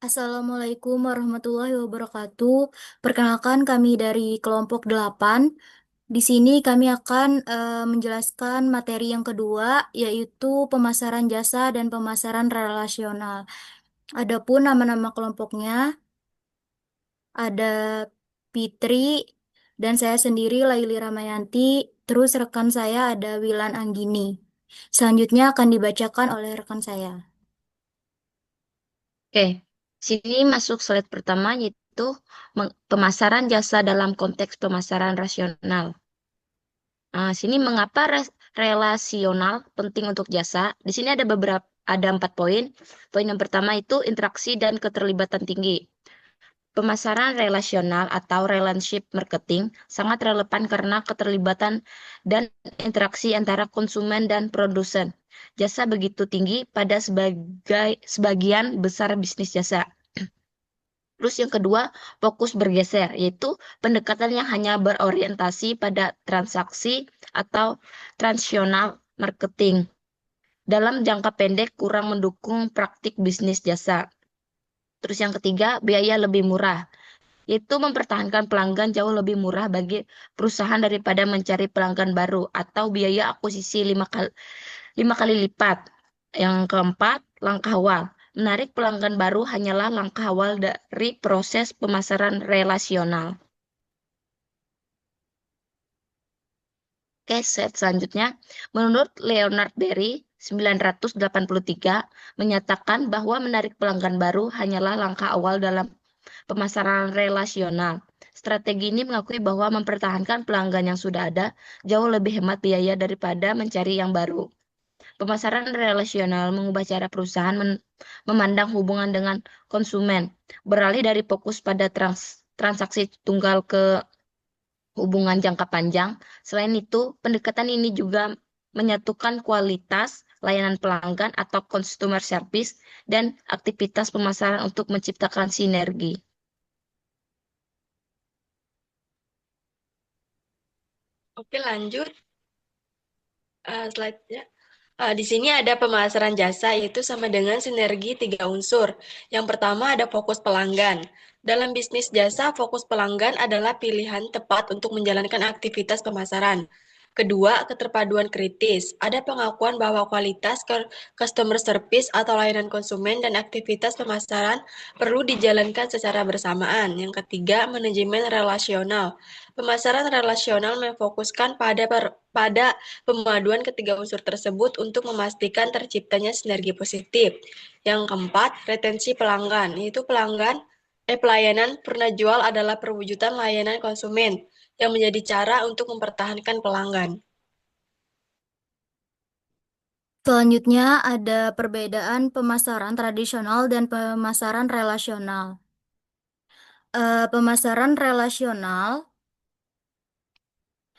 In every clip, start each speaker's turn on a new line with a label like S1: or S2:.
S1: Assalamualaikum warahmatullahi wabarakatuh. Perkenalkan kami dari kelompok 8. Di sini kami akan menjelaskan materi yang kedua, yaitu pemasaran jasa dan pemasaran relasional. Adapun nama-nama kelompoknya ada Fitri dan saya sendiri Laili Ramayanti, terus rekan saya ada Wilan Anggini. Selanjutnya akan dibacakan oleh rekan saya.
S2: Oke, sini masuk slide pertama yaitu pemasaran jasa dalam konteks pemasaran rasional. Sini mengapa relasional penting untuk jasa? Di sini ada 4 poin. Poin yang pertama itu interaksi dan keterlibatan tinggi. Pemasaran relasional atau relationship marketing sangat relevan karena keterlibatan dan interaksi antara konsumen dan produsen. Jasa begitu tinggi pada sebagian besar bisnis jasa. Terus yang kedua, fokus bergeser, yaitu pendekatan yang hanya berorientasi pada transaksi atau transaksional marketing. Dalam jangka pendek kurang mendukung praktik bisnis jasa. Terus yang ketiga, biaya lebih murah, yaitu mempertahankan pelanggan jauh lebih murah bagi perusahaan daripada mencari pelanggan baru atau biaya akuisisi 5 kali lipat. Yang keempat, langkah awal. Menarik pelanggan baru hanyalah langkah awal dari proses pemasaran relasional. Oke, set selanjutnya. Menurut Leonard Berry, 983, menyatakan bahwa menarik pelanggan baru hanyalah langkah awal dalam pemasaran relasional. Strategi ini mengakui bahwa mempertahankan pelanggan yang sudah ada jauh lebih hemat biaya daripada mencari yang baru. Pemasaran relasional mengubah cara perusahaan memandang hubungan dengan konsumen, beralih dari fokus pada transaksi tunggal ke hubungan jangka panjang. Selain itu, pendekatan ini juga menyatukan kualitas layanan pelanggan atau customer service dan aktivitas pemasaran untuk menciptakan sinergi.
S3: Oke, lanjut. Slide-nya. Di sini ada pemasaran jasa, yaitu sama dengan sinergi 3 unsur. Yang pertama ada fokus pelanggan. Dalam bisnis jasa, fokus pelanggan adalah pilihan tepat untuk menjalankan aktivitas pemasaran. Kedua, keterpaduan kritis. Ada pengakuan bahwa kualitas customer service atau layanan konsumen dan aktivitas pemasaran perlu dijalankan secara bersamaan. Yang ketiga, manajemen relasional. Pemasaran relasional memfokuskan pada pemaduan ketiga unsur tersebut untuk memastikan terciptanya sinergi positif. Yang keempat, retensi pelanggan, yaitu pelayanan pernah jual adalah perwujudan layanan konsumen yang menjadi cara untuk mempertahankan pelanggan.
S1: Selanjutnya ada perbedaan pemasaran tradisional dan pemasaran relasional. Pemasaran relasional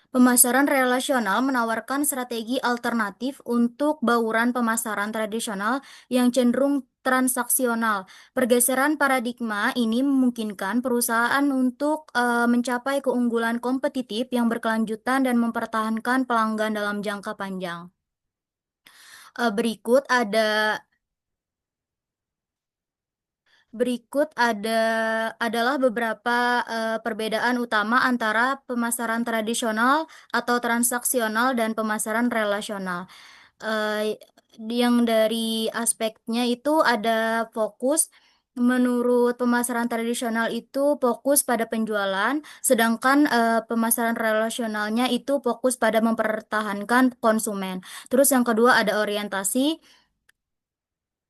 S1: Pemasaran relasional menawarkan strategi alternatif untuk bauran pemasaran tradisional yang cenderung transaksional. Pergeseran paradigma ini memungkinkan perusahaan untuk mencapai keunggulan kompetitif yang berkelanjutan dan mempertahankan pelanggan dalam jangka panjang. Berikut ada Berikut adalah beberapa perbedaan utama antara pemasaran tradisional atau transaksional dan pemasaran relasional. Yang dari aspeknya itu ada fokus. Menurut pemasaran tradisional itu fokus pada penjualan, sedangkan pemasaran relasionalnya itu fokus pada mempertahankan konsumen. Terus yang kedua ada orientasi.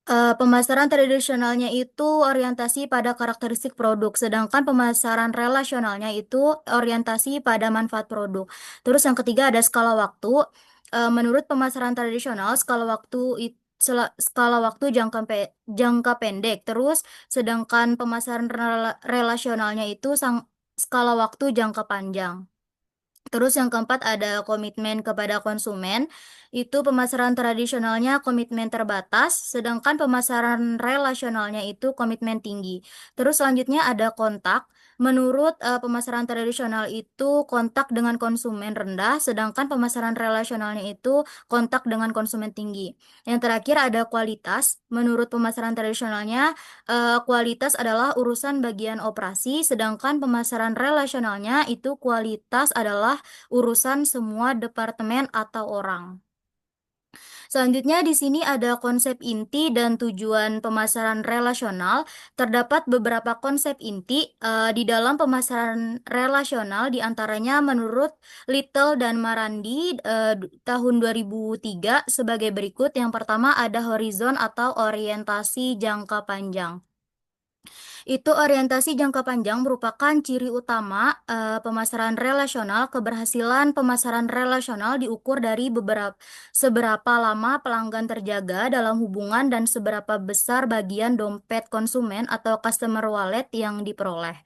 S1: Pemasaran tradisionalnya itu orientasi pada karakteristik produk, sedangkan pemasaran relasionalnya itu orientasi pada manfaat produk. Terus yang ketiga ada skala waktu. Menurut pemasaran tradisional, skala waktu jangka pendek. Terus sedangkan pemasaran relasionalnya itu skala waktu jangka panjang. Terus yang keempat ada komitmen kepada konsumen. Itu pemasaran tradisionalnya komitmen terbatas, sedangkan pemasaran relasionalnya itu komitmen tinggi. Terus selanjutnya ada kontak. Menurut pemasaran tradisional itu kontak dengan konsumen rendah, sedangkan pemasaran relasionalnya itu kontak dengan konsumen tinggi. Yang terakhir ada kualitas. Menurut pemasaran tradisionalnya, kualitas adalah urusan bagian operasi, sedangkan pemasaran relasionalnya itu kualitas adalah urusan semua departemen atau orang. Selanjutnya di sini ada konsep inti dan tujuan pemasaran relasional. Terdapat beberapa konsep inti di dalam pemasaran relasional, diantaranya menurut Little dan Marandi tahun 2003 sebagai berikut. Yang pertama ada horizon atau orientasi jangka panjang. Itu orientasi jangka panjang merupakan ciri utama pemasaran relasional. Keberhasilan pemasaran relasional diukur dari seberapa lama pelanggan terjaga dalam hubungan dan seberapa besar bagian dompet konsumen atau customer wallet yang diperoleh.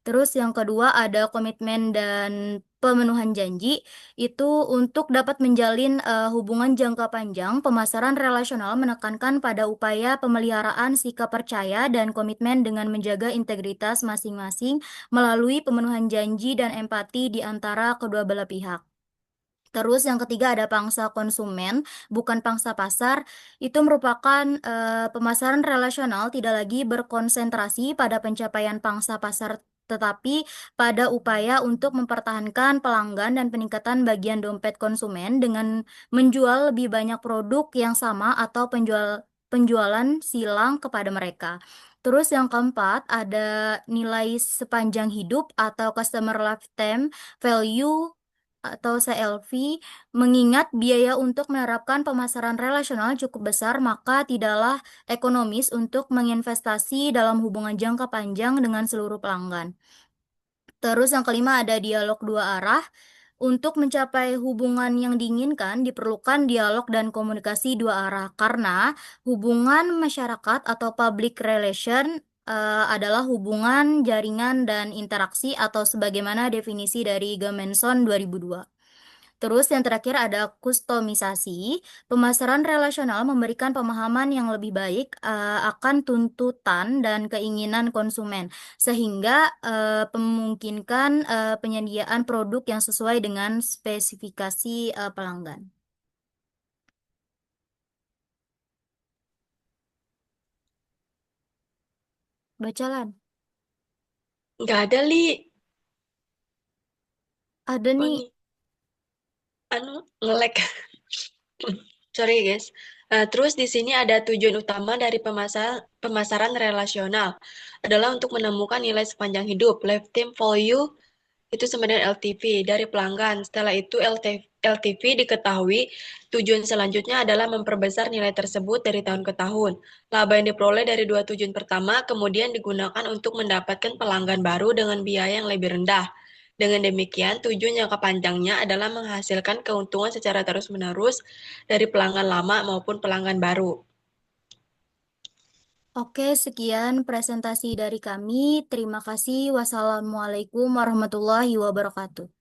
S1: Terus yang kedua ada komitmen dan pemenuhan janji. Itu untuk dapat menjalin hubungan jangka panjang, pemasaran relasional menekankan pada upaya pemeliharaan sikap percaya dan komitmen dengan menjaga integritas masing-masing melalui pemenuhan janji dan empati di antara kedua belah pihak. Terus yang ketiga ada pangsa konsumen, bukan pangsa pasar. Itu merupakan pemasaran relasional tidak lagi berkonsentrasi pada pencapaian pangsa pasar, tetapi pada upaya untuk mempertahankan pelanggan dan peningkatan bagian dompet konsumen dengan menjual lebih banyak produk yang sama atau penjualan silang kepada mereka. Terus yang keempat ada nilai sepanjang hidup atau customer lifetime value atau CLV. Mengingat biaya untuk menerapkan pemasaran relasional cukup besar, maka tidaklah ekonomis untuk menginvestasi dalam hubungan jangka panjang dengan seluruh pelanggan. Terus yang kelima ada dialog dua arah. Untuk mencapai hubungan yang diinginkan, diperlukan dialog dan komunikasi dua arah, karena hubungan masyarakat atau public relation adalah hubungan jaringan dan interaksi atau sebagaimana definisi dari Gamenson 2002. Terus yang terakhir ada kustomisasi. Pemasaran relasional memberikan pemahaman yang lebih baik akan tuntutan dan keinginan konsumen, sehingga memungkinkan penyediaan produk yang sesuai dengan spesifikasi pelanggan. Bacalan.
S3: Nggak ada, Li.
S1: Ada
S3: Oh,
S1: nih.
S3: nih. Ngelek. Sorry, guys. Terus di sini ada tujuan utama dari pemasaran relasional adalah untuk menemukan nilai sepanjang hidup, lifetime value itu sama dengan LTV dari pelanggan. Setelah itu LTV diketahui, tujuan selanjutnya adalah memperbesar nilai tersebut dari tahun ke tahun. Laba yang diperoleh dari dua tujuan pertama kemudian digunakan untuk mendapatkan pelanggan baru dengan biaya yang lebih rendah. Dengan demikian, tujuan jangka panjangnya adalah menghasilkan keuntungan secara terus-menerus dari pelanggan lama maupun pelanggan baru.
S1: Oke, sekian presentasi dari kami. Terima kasih. Wassalamualaikum warahmatullahi wabarakatuh.